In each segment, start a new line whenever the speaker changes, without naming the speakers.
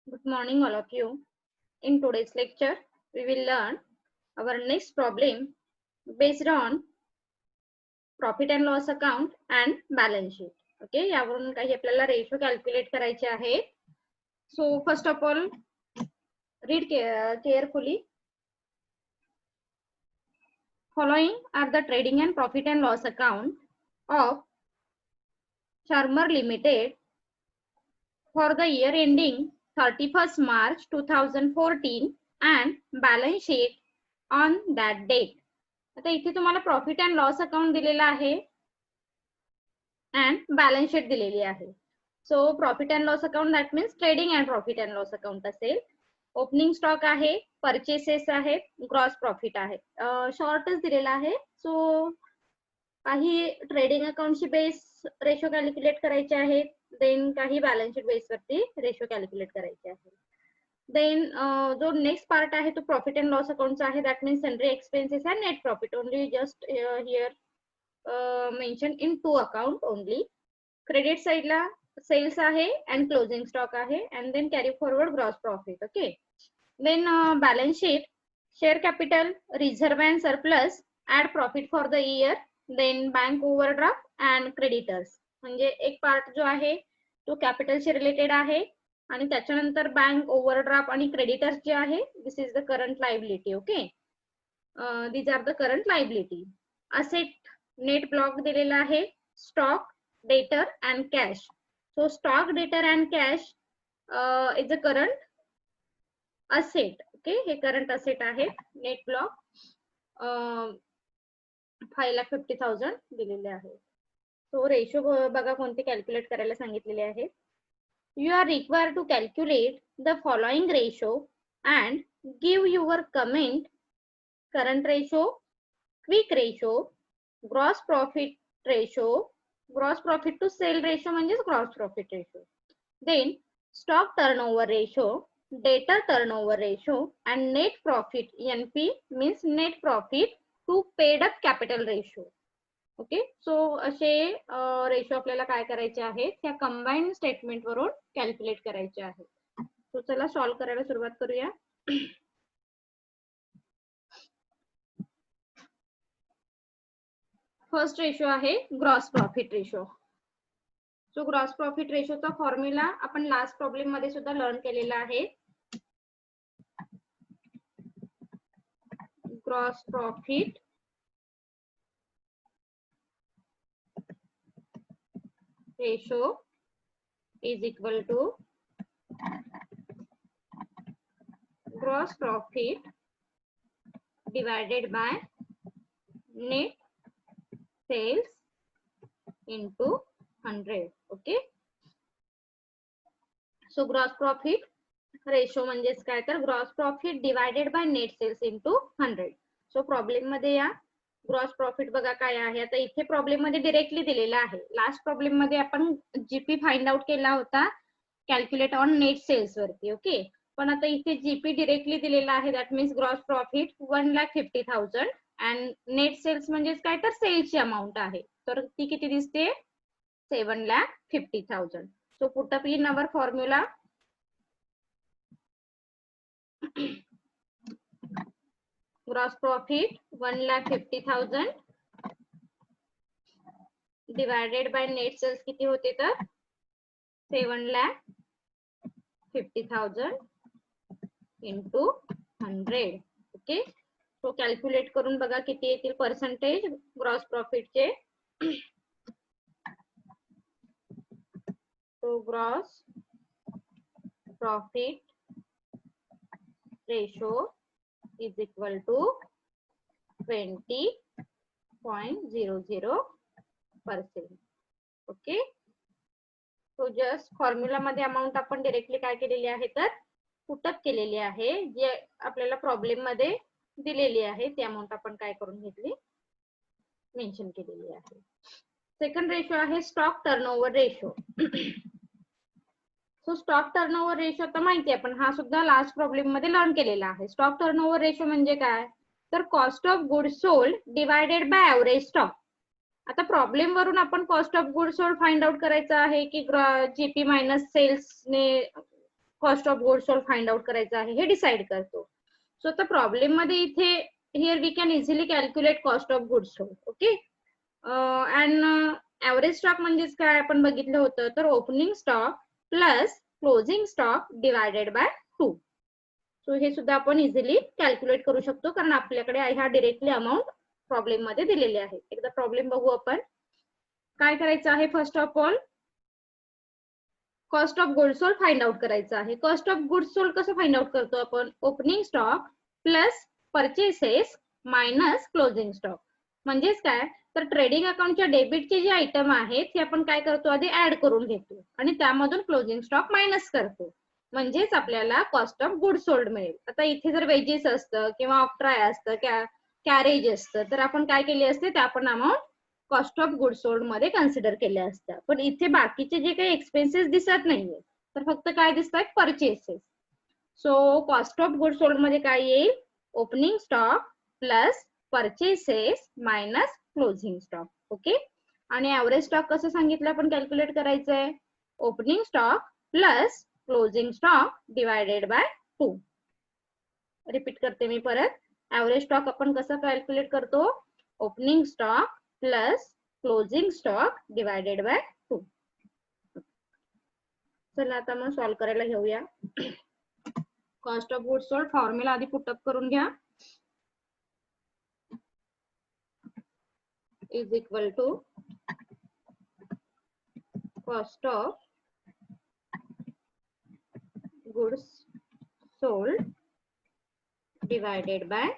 Good morning, all of you. In today's lecture, we will learn our next problem based on profit and loss account and balance sheet. Okay, यावरून काही आपल्याला ratio calculate करायचे आहे. So first of all, read carefully. Following are the trading and profit and loss account of Sharma Limited for the year ending 31st March 2014 and balance sheet on that date. आता इथे तुम्हाला profit and loss account दिलेला आहे and balance sheet दिलेली आहे. So profit and loss account that means trading and profit and loss account असेल. Opening stock आहे, purchases आहेत, ग्रॉस प्रॉफिट आहे. शॉर्टच दिलेला आहे. सो काही ट्रेडिंग अकाउंटची बेस रेशो कॅल्क्युलेट करायचे आहेत, देन काही बॅलन्स शीट बेसवरती रेशो कॅल्क्युलेट करायचे आहे. देन जो नेक्स्ट पार्ट आहे तो प्रॉफिट अँड लॉस अकाउंटचा आहे. That means sundry expenses and net profit only just here mention in to account only. Credit साइडला सेल्स आहे अँड क्लोजिंग स्टॉक आहे and then carry forward gross profit. Okay, then balance sheet share capital, reserve and surplus, add profit for the year, then bank overdraft and creditors. म्हणजे एक part जो आहे तो कॅपिटलशी related आहे आणि त्याच्यानंतर बँक ओव्हरड्राफ्ट आणि क्रेडिटर्स जे आहे this is the current liability. Okay, these are the current liability. Asset net block दिलेला आहे, stock, debtor and cash. So stock, debtor and cash is a current asset. Okay, हे current asset आहे. Net block 5,50,000 दिलेले आहे. So ratio बघा कोणते calculate करायला सांगितलेले आहेत. You are required to calculate the following ratio and give your comment. Current ratio, quick ratio, gross profit ratio, gross profit to sale ratio म्हणजे gross profit ratio. Then stock turnover ratio, debtor turnover ratio and net profit NP means net profit to paid up capital ratio. Okay, so असे ratio आपल्याला काय करायचे आहेत त्या combine statement वरून calculate करायचे आहेत. सो चला सॉल्व्ह करायला सुरुवात करूया. फर्स्ट रेशो आहे gross profit ratio. So gross profit रेशोचा फॉर्म्युला आपण लास्ट प्रॉब्लेम मध्ये सुद्धा लर्न केलेला आहे. Gross profit ratio is equal to gross profit divided by net sales into 100. Okay, so gross profit ratio म्हणजेच काय तर gross profit divided by net sales into 100. So problem मध्ये या ग्रॉस प्रॉफिट बघा काय आहे. आता इथे प्रॉब्लेम मध्ये डिरेक्टली दिलेला आहे. लास्ट प्रॉब्लेम मध्ये आपण जीपी फाइंड आउट केला होता कॅल्क्युलेट ऑन नेट सेल्स वरती. ओके, पण आता इथे जीपी डिरेक्टली दिलेला आहे. That means gross profit 1,50,000 and net sales म्हणजेच काय तर सेल्सची अमाऊंट आहे. तर ती किती दिसते 7,50,000. So put up in our formula. Gross profit 1,50,000 divided by net sales किती होते तर 7,50,000 इंटू 100. ओके, सो कॅल्क्युलेट करून बघा किती येतील पर्सेंटेज ग्रॉस प्रॉफिटचे. तो gross profit ratio is equal to 20.00%. Okay, so just formula मध्ये अमाऊंट आपण डायरेक्टली काय केलेली आहे तर पुटअप केलेली आहे. जे आपल्याला प्रॉब्लेम मध्ये दिलेली आहे ती अमाऊंट आपण काय करून घेतली मेन्शन केलेली आहे. सेकंड रेशो आहे stock turnover ratio. So stock turnover ratio तर माहिती आहे, पण हा सुद्धा लास्ट प्रॉब्लेम मध्ये लर्न केलेला आहे. स्टॉक टर्नओव्हर रेशो म्हणजे काय तर cost of good sold divided by average stock. आता प्रॉब्लेम वरून आपण cost of good sold find out करायचं आहे की जीपी मायनस सेल्स ने cost of goods sold find out करायचं आहे हे डिसाइड करतो. सो आता प्रॉब्लेम मध्ये इथे here we can easily calculate cost of goods sold. Okay, and average stock म्हणजेच काय आपण बघितलं होतं, तर opening stock plus closing stock divided by 2. So हे सुद्धा आपण इझिली कॅल्क्युलेट करू शकतो, कारण आपल्याकडे ह्या डिरेक्टली अमाऊंट प्रॉब्लेम मध्ये दिलेली आहे. एकदा प्रॉब्लेम बघू आपण. काय करायचं आहे, first of all cost of goods sold find out करायचं आहे. कॉस्ट ऑफ गुड्स सोल्ड कसं फाइंड आउट करतो आपण, opening stock plus purchases minus closing stock. म्हणजेच काय, तर ट्रेडिंग अकाउंटच्या डेबिटचे जे आयटम आहेत ते आपण काय करतो, आधी ऍड करून घेतो आणि त्यामधून क्लोजिंग स्टॉक मायनस करतो. म्हणजेच आपल्याला कॉस्ट ऑफ गुड्स सोल्ड मिळेल. आता इथे जर वेजेस असतं किंवा ऑक्ट्राय असतं, कॅरेज असतं, तर आपण काय केले असते, ते आपण amount cost of goods sold मध्ये कन्सिडर केल्या असत्या. पण इथे बाकीचे जे काही एक्सपेन्सेस दिसत नाहीये, तर फक्त काय दिसतात, purchases. So cost of goods sold मध्ये काय येईल, opening stock plus purchases minus closing stock. Okay, आणि ऍव्हरेज स्टॉक कसं सांगितलं आपण कॅल्क्युलेट करायचंय, opening stock plus closing stock divided by 2. Repeat करते मी परत, ऍव्हरेज स्टॉक आपण कसं कॅल्क्युलेट करतो, opening stock plus closing stock divided by 2. चला आता मग सॉल्व करायला घेऊया. Cost of goods sold formula आधी पुटअप करून घ्या. Is equal to cost of goods sold divided by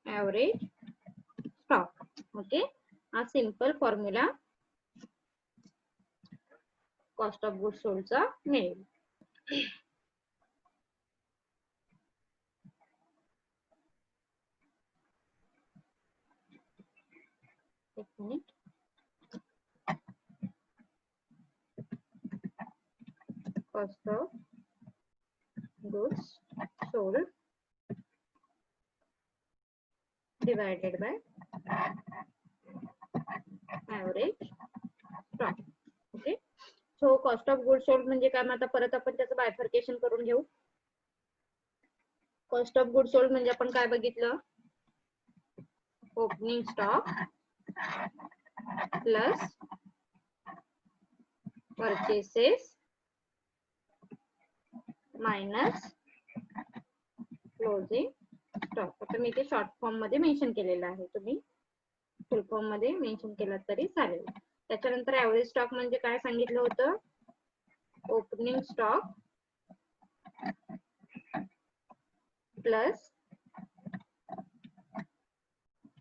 average stock. Okay, हा simple formula cost of goods सोल्डचा मिळेल. एक minute. Cost of goods sold divided by average stock. Okay, so cost of goods sold म्हणजे काय, आता परत आपण त्याचं बायफर्केशन करून घेऊ. कॉस्ट ऑफ गुड्स सोल्ड म्हणजे आपण काय बघितलं, opening stock plus purchases minus closing stock. आता मी ते शॉर्ट फॉर्म मध्ये मेन्शन केलेलं आहे, तुम्ही फुल फॉर्म मध्ये मेन्शन केलं तरी चालेल. त्याच्यानंतर ऍव्हरेज स्टॉक म्हणजे काय सांगितलं होतं, opening stock plus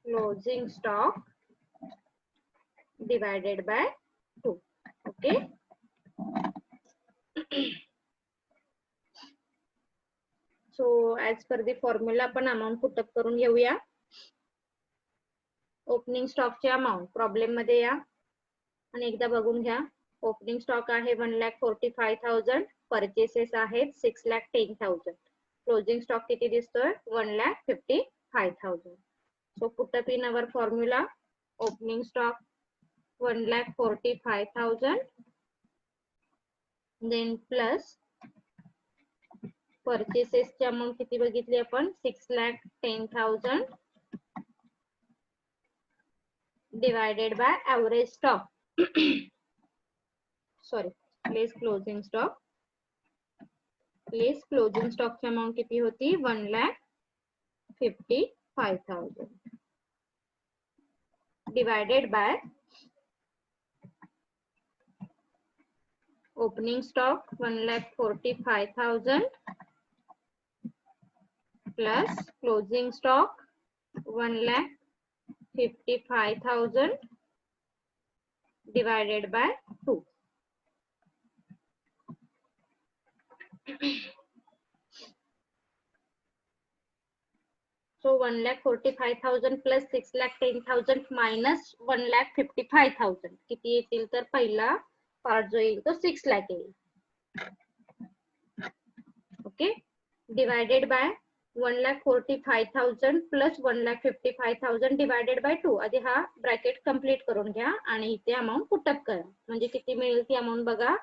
closing stock divided by 2. Okay, so as per the formula आपण अमाऊंट पुटअप करून घेऊया. ओपनिंग स्टॉकचे अमाऊंट प्रॉब्लेम मध्ये या आणि एकदा बघून घ्या. ओपनिंग स्टॉक आहे 1,45,000, परचेसेस आहेत 6,10,000, क्लोजिंग स्टॉक किती दिसतोय, 1,55,000. So put up in our formula, opening stock 1,45,000 then plus परचेसेसची अमाऊंट किती बघितली आपण, 6,10,000 divided by average stock sorry place closing stock. Place closing स्टॉकची अमाऊंट किती होती, 1,55,000 divided by opening stock 1,45,000 plus closing stock 1,55,000 divided by 2. So 1,45,000 plus 6,10,000 minus 1,55,000 किती येतील, तर पहिला पार्ट जो येईल तो 6 लाख येईल. Okay, divided by 1,45,000 plus 1,55,000 divided by 2. आधी हा ब्रॅकेट कंप्लीट करून घ्या आणि इथे अमाऊंट पुटअप करा, म्हणजे किती मिळेल ती अमाऊंट बघा,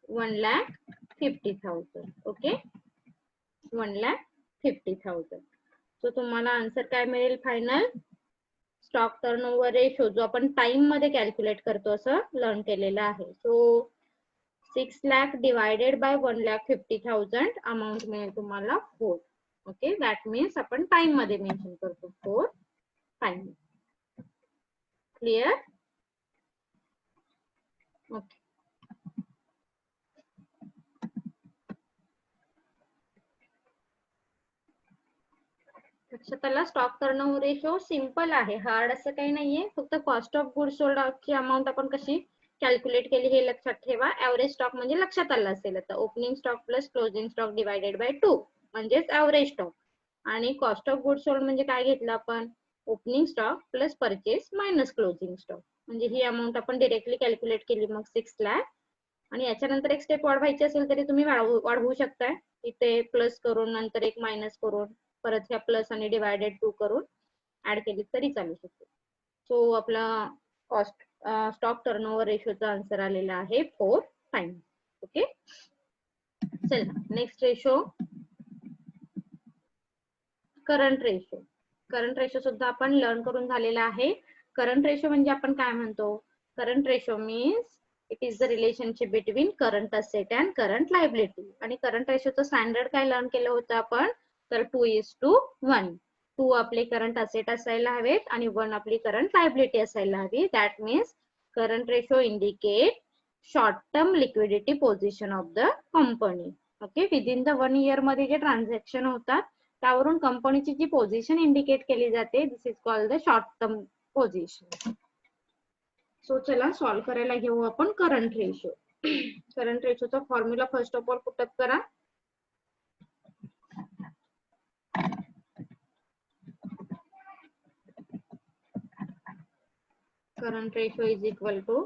1,50,000. ओके, 1,50,000. सो तुम्हाला आन्सर काय मिळेल फायनल? स्टॉक टर्नओव्हर रेशो जो आपण टाइम मध्ये कॅल्क्युलेट करतो असं लर्न केलेलं आहे. So 6 lakh divided by 1,50,000 amount मिळेल तुम्हाला 4. ओके, दॅट मीन्स आपण टाइम मध्ये मेन्शन करतो 4 टाइम. क्लिअर? ओके. लक्षात आलं? स्टॉक टर्नओव्हर रेशो सिंपल आहे, हार्ड असं काही नाहीये. फक्त कॉस्ट ऑफ गुड्स सोल्ड ची अमाऊंट आपण कशी कॅल्क्युलेट केली हे लक्षात ठेवा. ऍव्हरेज स्टॉक म्हणजे लक्षात आलं असेल आता, opening stock plus closing stock divided by 2 म्हणजेच ऍव्हरेज स्टॉक. आणि कॉस्ट ऑफ गुड्स सोल्ड म्हणजे काय घेतलं आपण? Opening stock plus purchase minus closing stock. म्हणजे ही अमाऊंट आपण डिरेक्टली कॅल्क्युलेट केली मग 6 लाख. आणि याच्यानंतर एक स्टेप वाढवायची असेल तरी तुम्ही वाढवू शकताय. इथे प्लस करून नंतर एक मायनस करून परत ह्या प्लस आणि डिवायडेड 2 करून ऍड केली तरी चालू शकते. सो आपला कॉस्ट स्टॉक टर्नओव्हर रेशोचा आन्सर आलेला आहे 4 टाइम्स. ओके, चला next ratio current ratio. Current ratio सुद्धा आपण लर्न करून झालेला आहे. करंट रेशो म्हणजे आपण काय म्हणतो? Current ratio means it is the relationship between current asset and current liability. आणि करंट रेशोचं स्टँडर्ड काय लर्न केलं होतं आपण? तर 2:1. 2 आपले करंट असेट असायला हवेत आणि 1 आपली करंट लायबिलिटी असायला हवी. That means current ratio indicate short term liquidity position of the company. Okay, within the 1 year मध्ये जे ट्रान्झॅक्शन होतात त्यावरून कंपनीची जी पोझिशन इंडिकेट केली जाते, this is called the short term position. So चला सॉल्व्ह करायला घेऊ आपण करंट रेशो. करंट रेशोचा formula first of all put up करा. Current ratio is equal to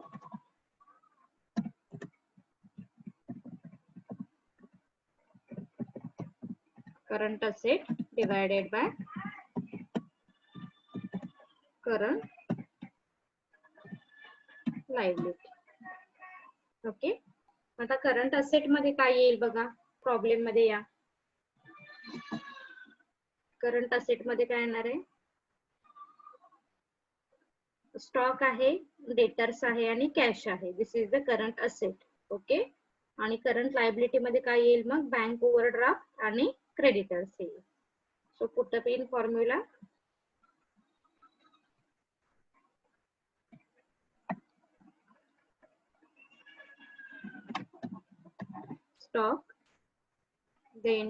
current asset divided by current liability. Okay, आता current asset मध्ये काय येईल बघा, प्रॉब्लेम मध्ये या. करंट असेट मध्ये काय येणार आहे? स्टॉक आहे, डेटर्स आहे आणि कॅश आहे. This is the current asset. Okay, आणि करंट लायबिलिटी मध्ये काय येईल मग? बँक ओव्हरड्राफ्ट आणि क्रेडिटर्स येईल. So put up in formula. Stock then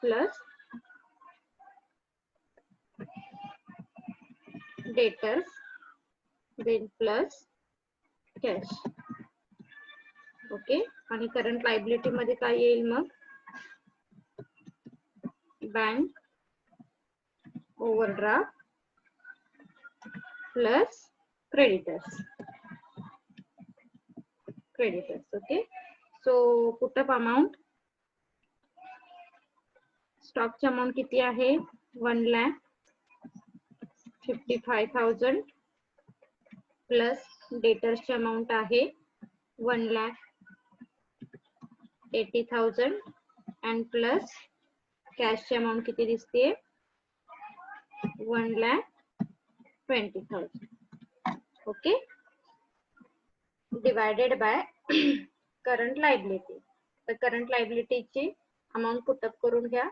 plus debtors then plus cash. Okay, आणि करंट लायबिलिटी मध्ये काय येईल मग? Bank overdraft plus creditors. Okay, so put up amount. स्टॉकची अमाउंट किती आहे? 1,55,000 प्लस डेटर्सची अमाउंट आहे 1,80,000 अँड प्लस कॅशची अमाउंट किती दिसते? 1,20,000. Okay, divided by current liability. तर करंट लायबिलिटीची अमाउंट पुटअप करून घ्या.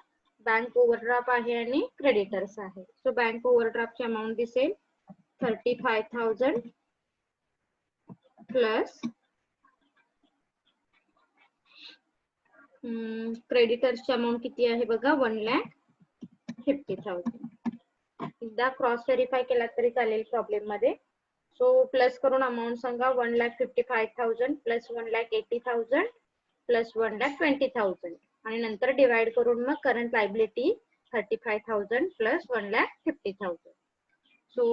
बँक ओव्हरड्राफ्ट आहे आणि क्रेडिटर्स आहे. सो बँक ओव्हरड्राफ्टची अमाउंट दिसेल 35,000 प्लस क्रेडिटर्सची अमाउंट किती आहे बघा? 1,50,000. एकदा क्रॉस व्हेरीफाय केला तरी चालेल प्रॉब्लेम मध्ये. सो प्लस करून अमाउंट सांगा. 1,55,000 प्लस 1,80,000 प्लस 1,20,000 आणि नंतर डिवाइड करून मग current liability 35,000 plus 1,50,000. So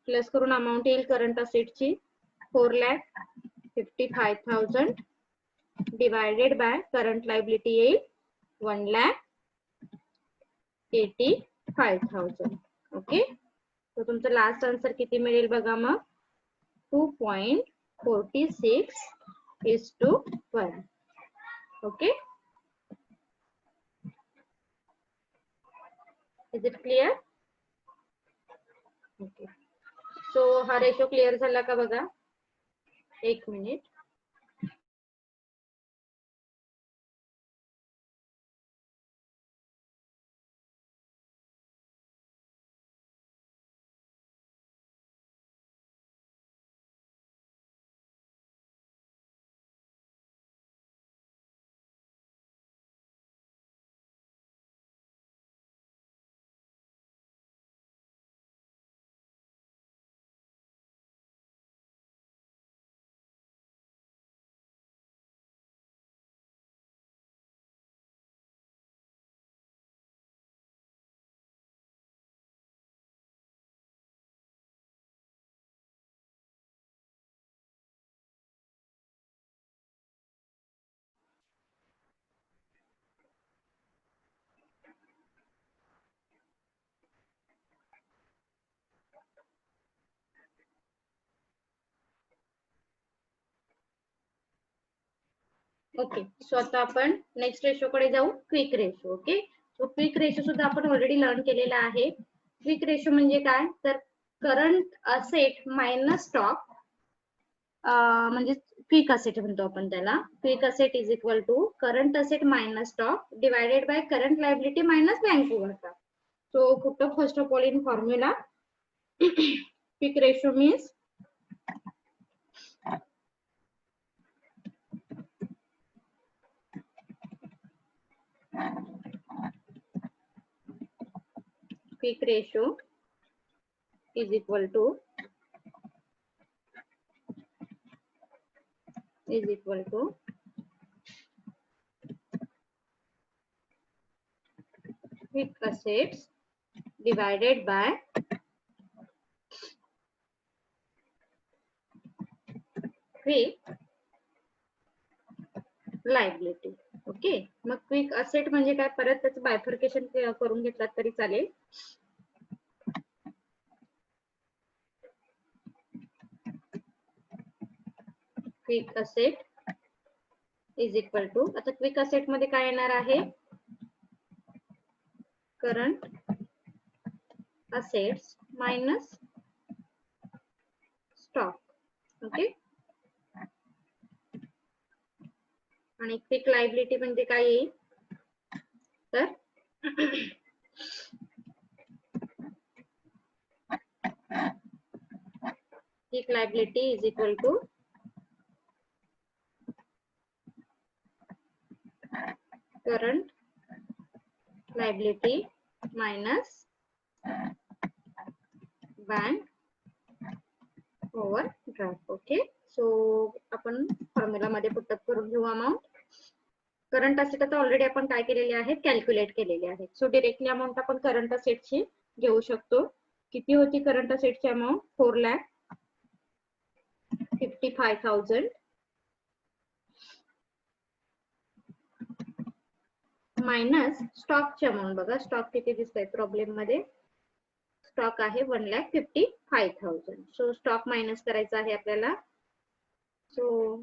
plus करून अमाउंट येईल करंट असेटची 4,55,000 डिवायडेड बाय करंट लायबिलिटी येईल 1,85,000. ओके, तो तुमचा लास्ट आन्सर किती मिळेल बघा मग? 2.46 1:1. Okay, is it clear? Okay, so हा रेशो क्लिअर झाला का बघा. एक मिनिट. ओके, सो आता आपण नेक्स्ट रेशो कडे जाऊ, quick ratio. Okay, so quick ratio सुद्धा आपण ऑलरेडी लर्न केलेला आहे. क्विक रेशो म्हणजे काय, तर करंट असेट मायनस स्टॉक, म्हणजे क्विक असेट म्हणतो आपण त्याला. Quick asset is equal to current asset minus stock divided by current liability minus bank overdraft. So put up first of all in formula. Quick ratio means quick ratio is equal to quick assets divided by quick liability. Okay, मग quick asset म्हणजे काय, परत त्याचं bifurcation करून घेतलं तरी चालेल. Quick asset is equal to, आता क्विक असेट मध्ये काय येणार आहे, current assets minus stock. Okay, आणि क्विक लायबिलिटी म्हणजे काय येईल, तर quick liability is equal to current liability minus bank overdraft. Okay, so आपण फॉर्म्युला मध्ये पुटअप करून घेऊ अमाऊंट. करंट असेट आता ऑलरेडी आपण काय केलेले आहेत, कॅल्क्युलेट केलेले आहेत. सो डिरेक्टली अमाऊंट आपण करंट असेटची घेऊ शकतो. किती होती करंट असेटची अमाऊंट, 4,55,000 मायनस स्टॉकची अमाऊंट. बघा स्टॉक किती दिसतंय प्रॉब्लेम मध्ये, स्टॉक आहे 1,55,000. सो स्टॉक मायनस करायचा आहे आपल्याला. So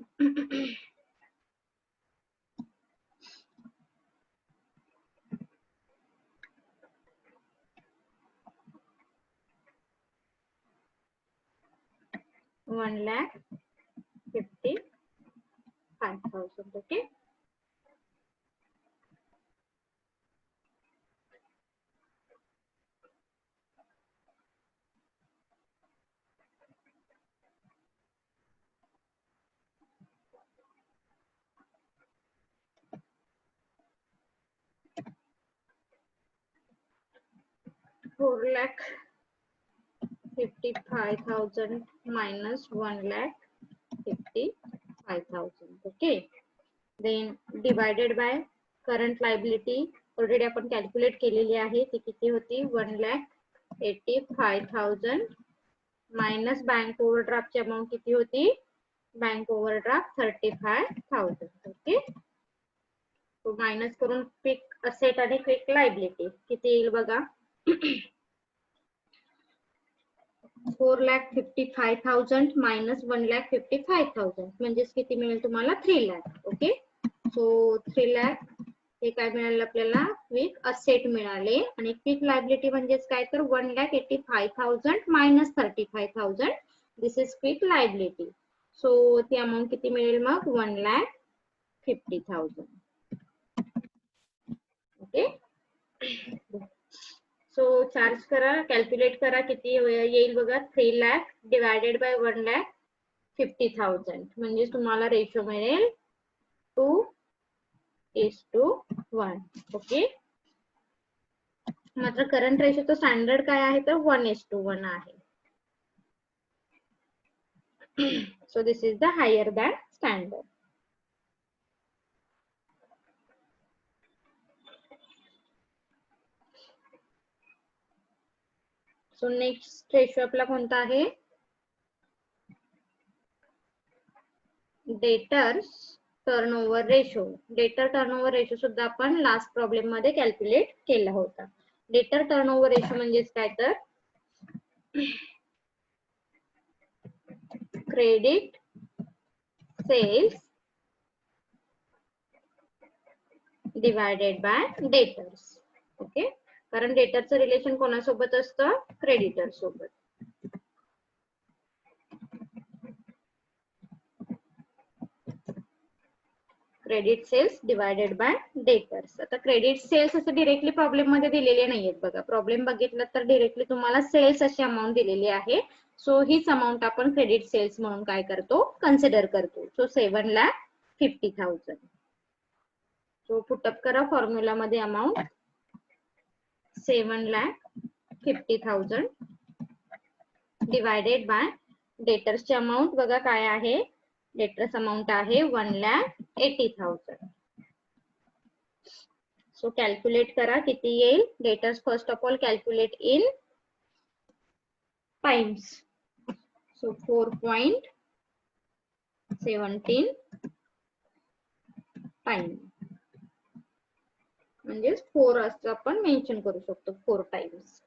1,55,000. Okay, $4,55,000 minus 1,55,000. Okay, then divided by current liability already आपण कॅल्क्युलेट केलेली आहे, ती किती होती, 1,85,000 मायनस बँक ओव्हरड्राफ्टची अमाऊंट किती होती, बँक ओव्हरड्राफ्ट 35,000. ओके, तो मायनस करून क्विक असेट आणि क्विक लायबिलिटी किती येईल बघा. 4,55,000 minus 1,55,000 म्हणजेच किती मिळेल तुम्हाला 3 लाख. ओके, सो 3 लाख हे काय मिळालं आपल्याला क्विक असेट मिळाले आणि क्विक लायबिलिटी म्हणजेच काय तर 1,85,000 minus 35,000 this is quick liability. So ती अमाऊंट किती मिळेल मग 1,50,000. ओके, सो चार्ज करा, कॅल्क्युलेट करा किती येईल बघा. 3 लाख डिवायडेड बाय 1,50,000 म्हणजे तुम्हाला रेशो मिळेल 2:1. ओके, मात्र करंट रेशोचं स्टँडर्ड काय आहे तर 1:1 आहे. So this is the higher than standard. So next ratio आपला कोणता आहे debtors turnover ratio. Debtor turnover ratio सुद्धा आपण लास्ट प्रॉब्लेम मध्ये कॅल्क्युलेट केला होता. डेटर टर्नओव्हर रेशो म्हणजेच काय तर credit sales divided by debtors. Okay, कारण डेटरचं रिलेशन कोणासोबत असतं क्रेडिटर सोबत. Credit sales divided by debtors. आता क्रेडिट सेल्स असं डिरेक्टली प्रॉब्लेम मध्ये दिलेले नाहीयेत बघा. प्रॉब्लेम बघितलं तर डिरेक्टली तुम्हाला सेल्स अशी अमाऊंट दिलेली आहे. सो हीच अमाऊंट आपण क्रेडिट सेल्स म्हणून काय करतो कन्सिडर करतो. सो 7,50,000. सो पुटअप करा फॉर्म्युला मध्ये अमाऊंट 7,50,000 डिवायडेड बाय डेटर्सची अमाऊंट बघा काय आहे. डेटर्स अमाऊंट आहे 1,80,000. सो कॅल्क्युलेट करा किती येईल. Debtors first of all calculate in times. So 4.17 time म्हणजे 4 असं आपण मेन्शन करू शकतो 4 टाइम्स.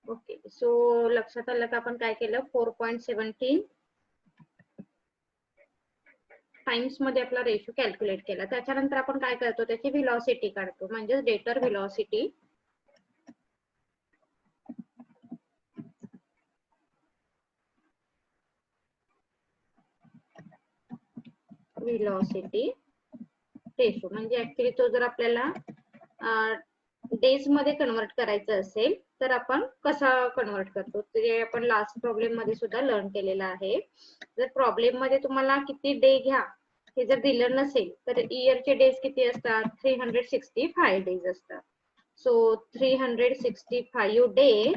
ओके, सो लक्षात आलं का आपण काय केलं 4.17 टाइम्स मध्ये आपला रेशो कॅल्क्युलेट केला. त्याच्यानंतर आपण काय करतो त्याची व्हेलॉसिटी काढतो म्हणजे डेटर व्हेलॉसिटी. व्हेलॉसिटी रेशो म्हणजे ऍक्च्युली तो जर आपल्याला डेज मध्ये कन्वर्ट करायचं असेल तर आपण कसा कन्वर्ट करतो ते आपण लास्ट प्रॉब्लेम मध्ये सुद्धा लर्न केलेलं आहे. जर प्रॉब्लेम मध्ये तुम्हाला किती डे घ्या हे जर दिलं नसेल तर इयरचे डेज किती असतात 365 डेज असतात. सो 365 डेज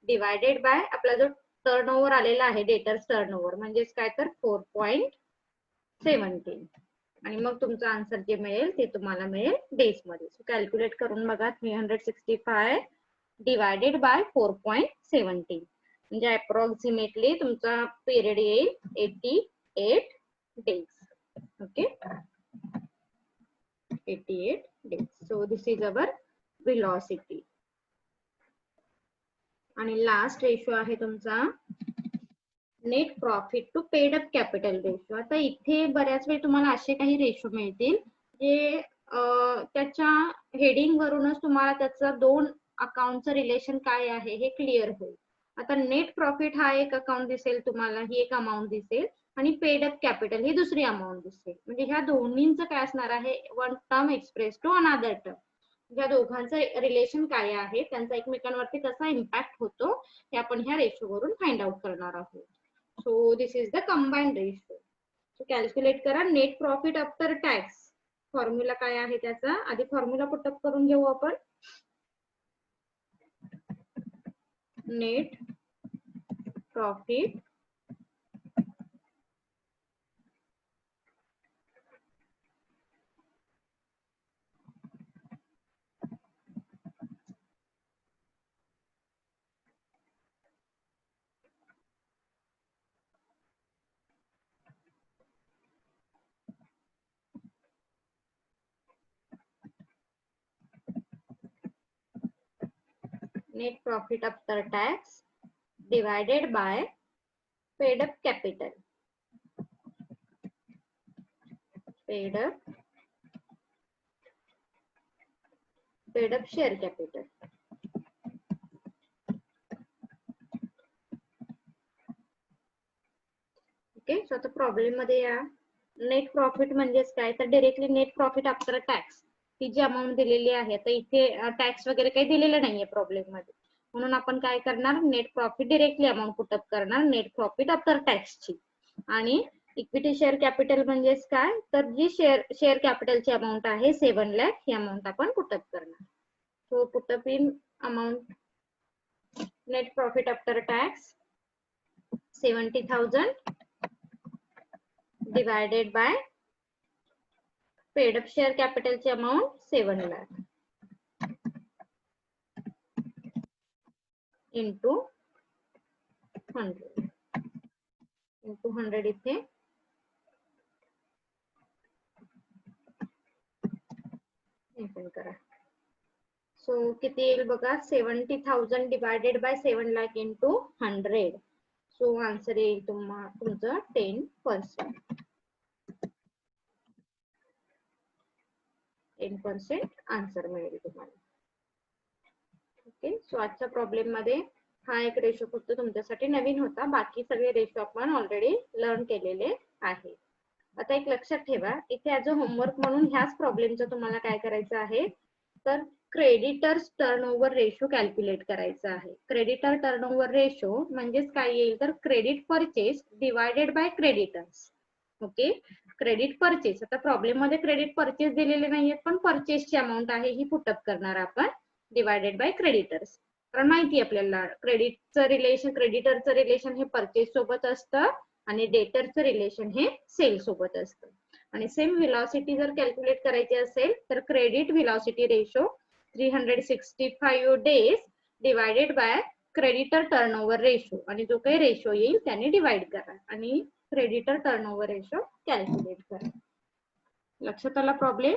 डिवायडेड बाय आपला जो टर्नओव्हर आलेला आहे डेटर्स टर्नओव्हर म्हणजेच काय तर 4.17 आणि मग तुमचं आन्सर जे मिळेल ते तुम्हाला मिळेल डेज मध्ये. सो कॅल्क्युलेट करून बघा 365 डिवायडेड बाय 4.17 म्हणजे अप्रॉक्सिमेटली तुमचा पिरियड येईल 88 days. Okay, 88 days. So this is our velocity. आणि लास्ट रेशो आहे तुमचा net profit to paid up capital ratio. आता इथे बऱ्याच वेळ तुम्हाला असे काही रेशो मिळतील जे त्याच्या हेडिंग वरूनच तुम्हाला त्याचा दोन अकाउंटचं रिलेशन काय आहे हे क्लिअर होईल. आता नेट प्रॉफिट हा एक अकाउंट दिसेल तुम्हाला, ही एक अमाऊंट दिसेल, आणि पेड अप कॅपिटल ही दुसरी अमाऊंट दिसेल. म्हणजे ह्या दोन्हींचं काय असणार आहे, one term express to another term. या दोघांचं रिलेशन काय आहे, त्यांचा एकमेकांवरती कसा इम्पॅक्ट होतो हे आपण ह्या रेशो वरून फाइंड आउट करणार आहोत. So this is the combined ratio. So calculate करा net profit after tax. Formula काय आहे त्याचा, आधी फॉर्म्युला पुटअप करून घेऊ आपण. Net profit net profit after tax divided by paid up capital. Paid up share capital. Okay, so आता problem मध्ये या नेट प्रॉफिट म्हणजेच काय, तर directly net profit after tax ती जी अमाऊंट दिलेली आहे, तर इथे टॅक्स वगैरे काही दिलेलं नाहीये प्रॉब्लेम मध्ये, म्हणून आपण काय करणार, net profit directly amount put up करणार नेट प्रॉफिट आफ्टर टॅक्सची. आणि इक्विटी शेअर कॅपिटल म्हणजेच काय, तर जी शेअर कॅपिटलची अमाऊंट आहे 7 लाख, ही अमाऊंट आपण पुटअप करणार. So put up in amount net profit after tax 70,000 divided by paid up share capital ची amount 7 lakh into 100 इथे करा. सो किती येईल बघा, 70,000 divided by 7 lakh into 100. So answer येईल तुमचं 10%. 10% आन्सर मिळेल तुम्हाला. ओके, सो आजच्या प्रॉब्लेम मध्ये हा एक रेशो फक्त तुमच्यासाठी नवीन होता, बाकी सगळे रेशो आपण ऑलरेडी लर्न केलेले आहे. आता एक लक्षात ठेवा, इथे ऍज अ होमवर्क म्हणून ह्याच प्रॉब्लेमचं तुम्हाला काय करायचं आहे, तर क्रेडिटर्स टर्नओव्हर रेशो कॅल्क्युलेट करायचा आहे. क्रेडिटर टर्नओव्हर रेशो म्हणजेच काय येईल, तर credit purchase divided by creditors. Okay, credit purchase. आता प्रॉब्लेम मध्ये क्रेडिट परचेस दिलेले नाहीये, पण परचेसची अमाऊंट आहे ही पुटअप करणार आपण डिवायडेड बाय क्रेडिटर्स. कारण माहिती आपल्याला क्रेडिटचं रिलेशन, क्रेडिटरचं रिलेशन हे परचेस सोबत असतं आणि डेटरचं रिलेशन हे सेल सोबत असतं. आणि सेम व्हेलॉसिटी जर कॅल्क्युलेट करायची असेल तर credit velocity ratio 365 days divided by creditor turnover ratio, आणि जो काही रेशो येईल त्याने डिवाइड करा आणि क्रेडिटर टर्नओव्हर रेशो कॅल्क्युलेट करा. लक्षात आला प्रॉब्लेम.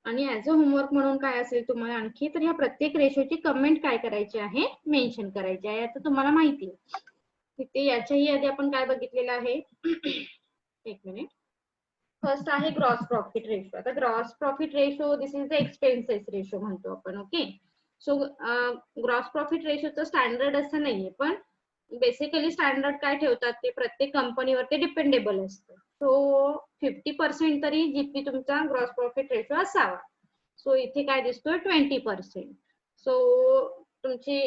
आणि ऍज अ होमवर्क म्हणून काय असेल तुम्हाला आणखी, तर ह्या प्रत्येक रेशोची कमेंट काय करायची आहे, मेन्शन करायची आहे. आता तुम्हाला माहिती आहे तिथे याच्याही आधी आपण काय बघितलेलं आहे, एक मिनिट. फर्स्ट आहे ग्रॉस प्रॉफिट रेशो. आता gross profit ratio this is the expenses ratio म्हणतो आपण. ओके, सो ग्रॉस प्रॉफिट रेशोचं स्टँडर्ड असं नाहीये, पण बेसिकली स्टँडर्ड काय ठेवतात ते प्रत्येक कंपनीवरती डिपेंडेबल असतं. सो 50% तरी जीपी तुमचा ग्रॉस प्रॉफिट रेशो असावा. सो इथे काय दिसतोय 20%. सो तुमची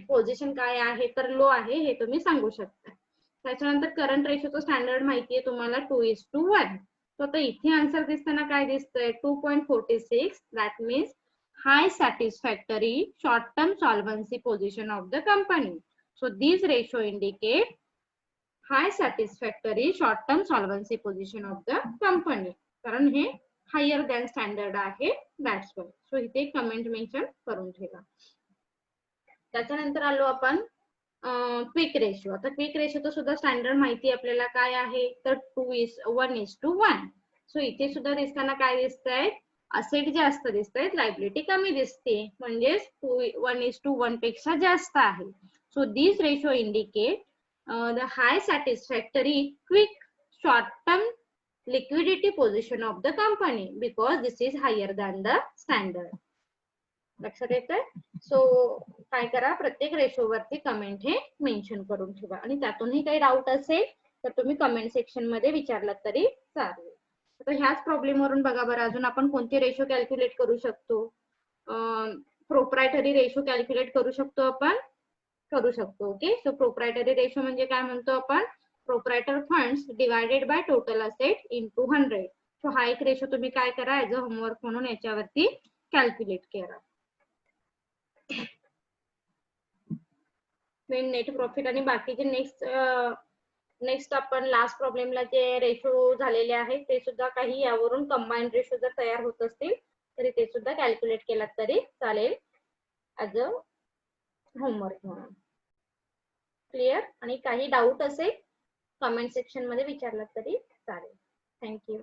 पोझिशन काय आहे, तर लो आहे हे तुम्ही सांगू शकता. त्याच्यानंतर करंट रेशोचं स्टँडर्ड माहितीये तुम्हाला 2:1. सो आता इथे आन्सर दिसताना काय दिसतंय 2.46. That means high satisfactory short term solvency position of the company. So these ratio indicate high satisfactory short term solvency position of the company. कारण हे higher than standard आहे, that's why. So इथे comment mention करून ठेवा. त्याच्यानंतर आलो आपण quick ratio. आता क्विक रेशोचं सुद्धा स्टँडर्ड माहिती आपल्याला काय आहे, तर 1:1. सो इथे सुद्धा दिसताना काय दिसतंय, असेट जास्त दिसतायत, लायबिलिटी कमी दिसते, म्हणजेच 1:1 पेक्षा जास्त आहे. So these ratio indicate the high satisfactory quick short term liquidity position of the company because this is higher than the standard. लक्षात येतंय? सो काय करा, प्रत्येक रेशो वरती कमेंट हे मेन्शन करून ठेवा आणि त्यातूनही काही डाऊट असेल तर तुम्ही कमेंट सेक्शन मध्ये विचारलात तरी चालेल. तर ह्याच प्रॉब्लेम वरून बघा बरं अजून आपण कोणते रेशो कॅल्क्युलेट करू शकतो. प्रोप्रायटरी रेशो कॅल्क्युलेट करू शकतो आपण, करू शकतो. ओके, सो प्रोप्रायटरी रेशो म्हणजे काय म्हणतो आपण, proprietor funds divided by total asset into 100. So हा एक रेशो तुम्ही काय करा ऍज अ होमवर्क म्हणून याच्यावरती कॅल्क्युलेट करा. नेट प्रॉफिट आणि बाकीचे नेक्स्ट आपण लास्ट प्रॉब्लेमला जे रेशो झालेले आहेत ते सुद्धा काही यावरून कंबाईंड रेशो जर तयार होत असतील तरी ते सुद्धा कॅल्क्युलेट केलात तरी चालेल ऍज अ होमवर्क म्हणून. क्लिअर? आणि काही डाऊट असेल कमेंट सेक्शन मध्ये विचारलात तरी चालेल. थँक्यू.